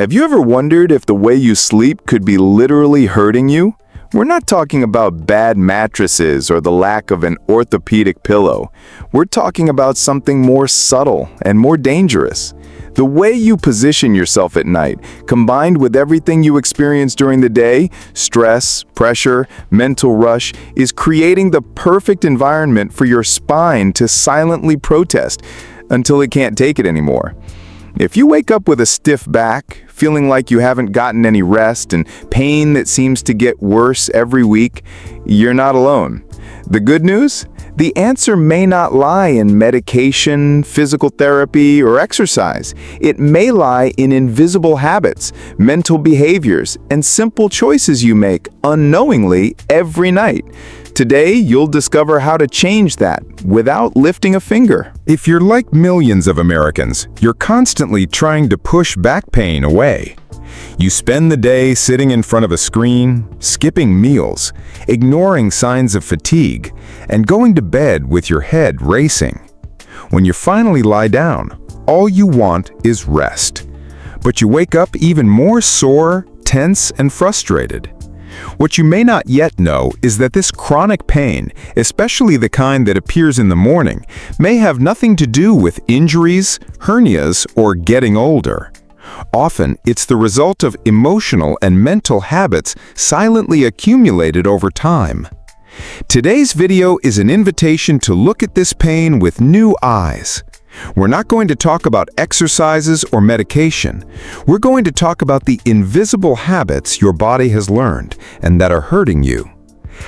Have you ever wondered if the way you sleep could be literally hurting you? We're not talking about bad mattresses or the lack of an orthopedic pillow. We're talking about something more subtle and more dangerous. The way you position yourself at night, combined with everything you experience during the day, stress, pressure, mental rush, is creating the perfect environment for your spine to silently protest until it can't take it anymore. If you wake up with a stiff back, feeling like you haven't gotten any rest, and pain that seems to get worse every week, you're not alone. The good news? The answer may not lie in medication, physical therapy, or exercise. It may lie in invisible habits, mental behaviors, and simple choices you make unknowingly every night. Today, you'll discover how to change that without lifting a finger. If you're like millions of Americans, you're constantly trying to push back pain away. You spend the day sitting in front of a screen, skipping meals, ignoring signs of fatigue, and going to bed with your head racing. When you finally lie down, all you want is rest. But you wake up even more sore, tense, and frustrated. What you may not yet know is that this chronic pain, especially the kind that appears in the morning, may have nothing to do with injuries, hernias, or getting older. Often, it's the result of emotional and mental habits silently accumulated over time. Today's video is an invitation to look at this pain with new eyes. We're not going to talk about exercises or medication. We're going to talk about the invisible habits your body has learned and that are hurting you.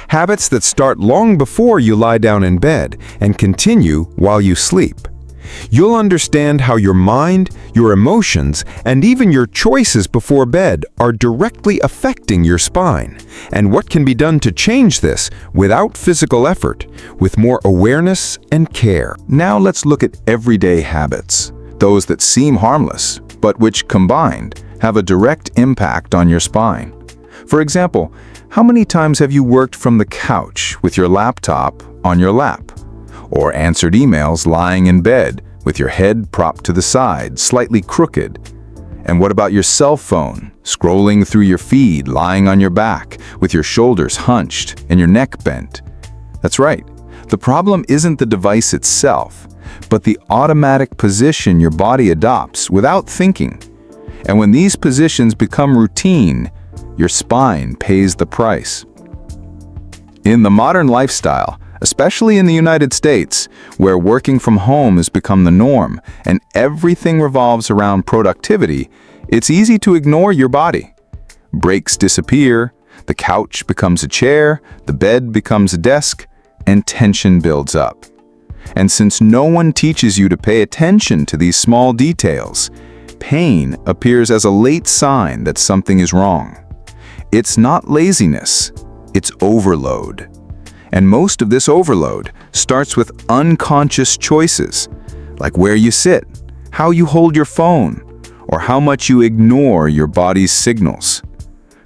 Habits that start long before you lie down in bed and continue while you sleep. You'll understand how your mind, your emotions, and even your choices before bed are directly affecting your spine, and what can be done to change this without physical effort, with more awareness and care. Now let's look at everyday habits, those that seem harmless, but which combined have a direct impact on your spine. For example, how many times have you worked from the couch with your laptop on your lap? Or answered emails lying in bed with your head propped to the side, slightly crooked? And what about your cell phone, scrolling through your feed, lying on your back, with your shoulders hunched and your neck bent? That's right. The problem isn't the device itself, but the automatic position your body adopts without thinking. And when these positions become routine, your spine pays the price. In the modern lifestyle, especially in the United States, where working from home has become the norm and everything revolves around productivity, it's easy to ignore your body. Breaks disappear, the couch becomes a chair, the bed becomes a desk, and tension builds up. And since no one teaches you to pay attention to these small details, pain appears as a late sign that something is wrong. It's not laziness, it's overload. And most of this overload starts with unconscious choices, like where you sit, how you hold your phone, or how much you ignore your body's signals.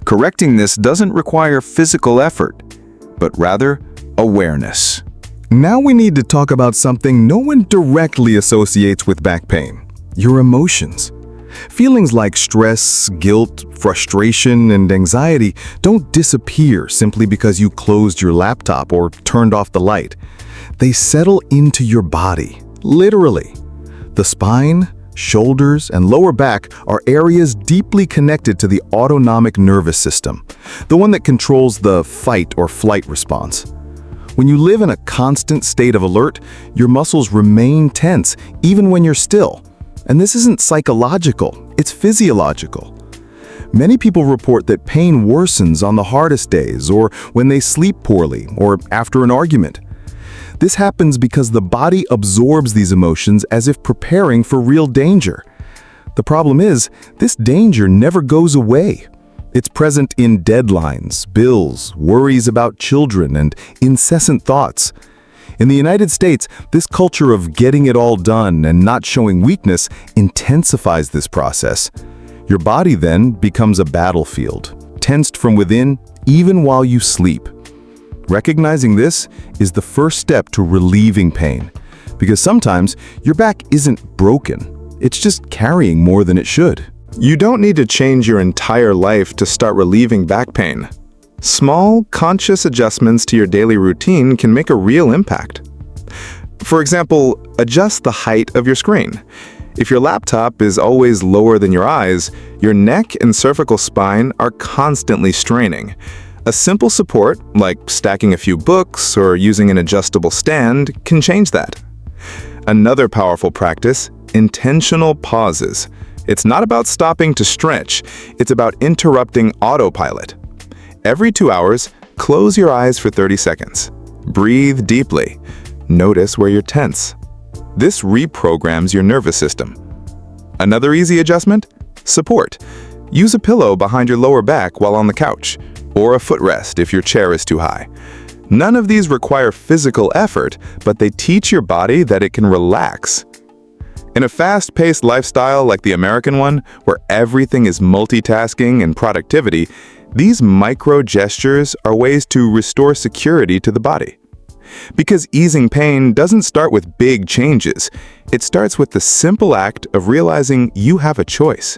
Correcting this doesn't require physical effort, but rather awareness. Now we need to talk about something no one directly associates with back pain: your emotions. Feelings like stress, guilt, frustration, and anxiety don't disappear simply because you closed your laptop or turned off the light. They settle into your body, literally. The spine, shoulders, and lower back are areas deeply connected to the autonomic nervous system, the one that controls the fight or flight response. When you live in a constant state of alert, your muscles remain tense even when you're still. And this isn't psychological, it's physiological. Many people report that pain worsens on the hardest days, or when they sleep poorly, or after an argument. This happens because the body absorbs these emotions as if preparing for real danger. The problem is, this danger never goes away. It's present in deadlines, bills, worries about children, and incessant thoughts. In the United States, this culture of getting it all done and not showing weakness intensifies this process. Your body then becomes a battlefield, tensed from within even while you sleep. Recognizing this is the first step to relieving pain, because sometimes your back isn't broken, it's just carrying more than it should. You don't need to change your entire life to start relieving back pain. Small, conscious adjustments to your daily routine can make a real impact. For example, adjust the height of your screen. If your laptop is always lower than your eyes, your neck and cervical spine are constantly straining. A simple support, like stacking a few books or using an adjustable stand, can change that. Another powerful practice, intentional pauses. It's not about stopping to stretch, it's about interrupting autopilot. Every 2 hours, close your eyes for 30 seconds. Breathe deeply. Notice where you're tense. This reprograms your nervous system. Another easy adjustment? Support. Use a pillow behind your lower back while on the couch, or a footrest if your chair is too high. None of these require physical effort, but they teach your body that it can relax. In a fast-paced lifestyle like the American one, where everything is multitasking and productivity, these micro gestures are ways to restore security to the body. Because easing pain doesn't start with big changes, it starts with the simple act of realizing you have a choice,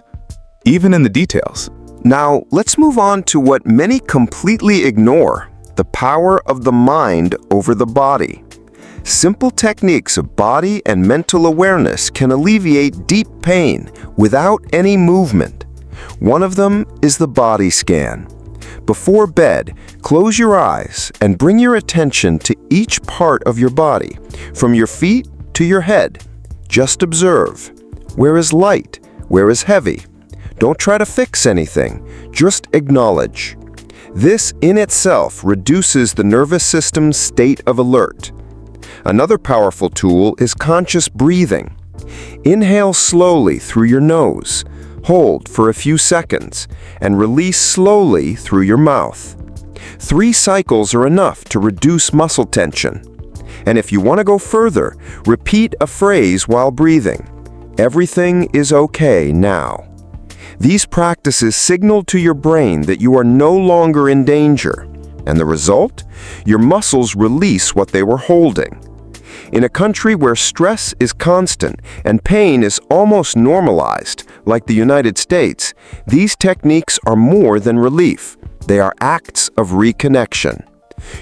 even in the details. Now, let's move on to what many completely ignore, the power of the mind over the body. Simple techniques of body and mental awareness can alleviate deep pain without any movement. One of them is the body scan. Before bed, close your eyes and bring your attention to each part of your body, from your feet to your head. Just observe. Where is light? Where is heavy? Don't try to fix anything, just acknowledge. This in itself reduces the nervous system's state of alert. Another powerful tool is conscious breathing. Inhale slowly through your nose. Hold for a few seconds, and release slowly through your mouth. 3 cycles are enough to reduce muscle tension. And if you want to go further, repeat a phrase while breathing. Everything is okay now. These practices signal to your brain that you are no longer in danger. And the result? Your muscles release what they were holding. In a country where stress is constant and pain is almost normalized, like the United States, these techniques are more than relief. They are acts of reconnection.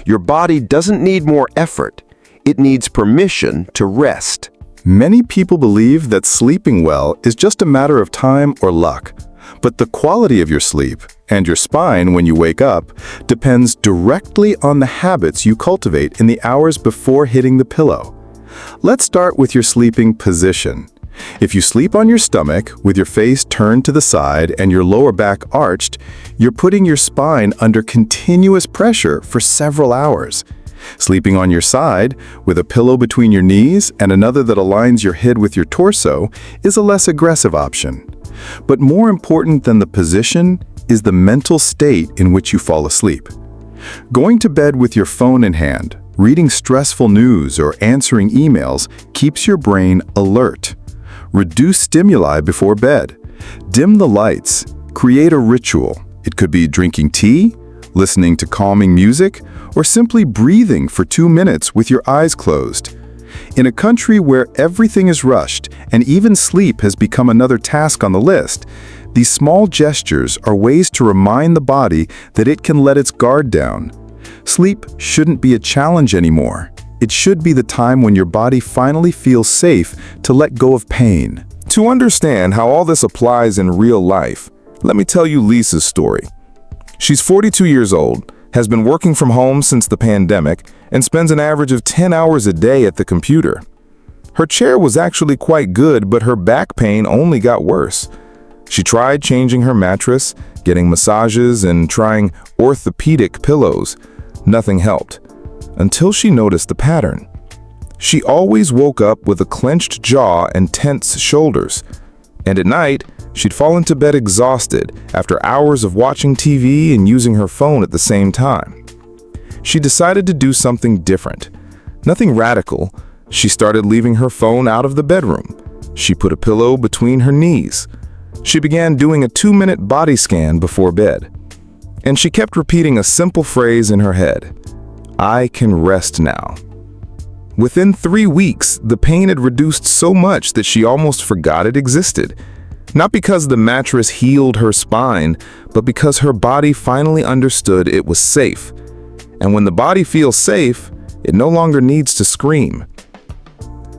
Your body doesn't need more effort. It needs permission to rest. Many people believe that sleeping well is just a matter of time or luck. But the quality of your sleep and your spine when you wake up depends directly on the habits you cultivate in the hours before hitting the pillow. Let's start with your sleeping position. If you sleep on your stomach with your face turned to the side and your lower back arched, you're putting your spine under continuous pressure for several hours. Sleeping on your side, with a pillow between your knees and another that aligns your head with your torso, is a less aggressive option. But more important than the position is the mental state in which you fall asleep. Going to bed with your phone in hand, reading stressful news or answering emails keeps your brain alert. Reduce stimuli before bed. Dim the lights. Create a ritual. It could be drinking tea, listening to calming music, or simply breathing for 2 minutes with your eyes closed. In a country where everything is rushed and even sleep has become another task on the list, these small gestures are ways to remind the body that it can let its guard down. Sleep shouldn't be a challenge anymore. It should be the time when your body finally feels safe to let go of pain. To understand how all this applies in real life, let me tell you Lisa's story. She's 42 years old, has been working from home since the pandemic, and spends an average of 10 hours a day at the computer. Her chair was actually quite good, but her back pain only got worse. She tried changing her mattress, getting massages, and trying orthopedic pillows. Nothing helped, until she noticed the pattern. She always woke up with a clenched jaw and tense shoulders, and at night, she'd fall into bed exhausted after hours of watching TV and using her phone at the same time. She decided to do something different. Nothing radical. She started leaving her phone out of the bedroom. She put a pillow between her knees. She began doing a 2-minute body scan before bed. And she kept repeating a simple phrase in her head: "I can rest now." Within 3 weeks, the pain had reduced so much that she almost forgot it existed. Not because the mattress healed her spine, but because her body finally understood it was safe. And when the body feels safe, it no longer needs to scream.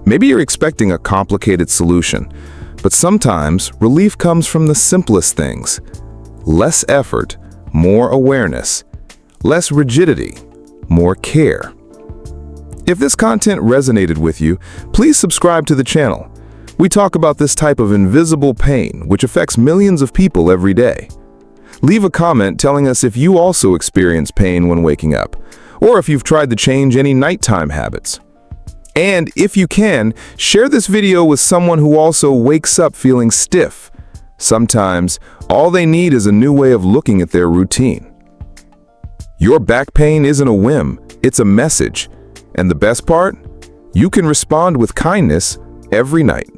Maybe you're expecting a complicated solution, but sometimes relief comes from the simplest things. Less effort, more awareness. Less rigidity, more care. If this content resonated with you, please subscribe to the channel. We talk about this type of invisible pain, which affects millions of people every day. Leave a comment telling us if you also experience pain when waking up, or if you've tried to change any nighttime habits. And if you can, share this video with someone who also wakes up feeling stiff. Sometimes, all they need is a new way of looking at their routine. Your back pain isn't a whim, it's a message. And the best part? You can respond with kindness every night.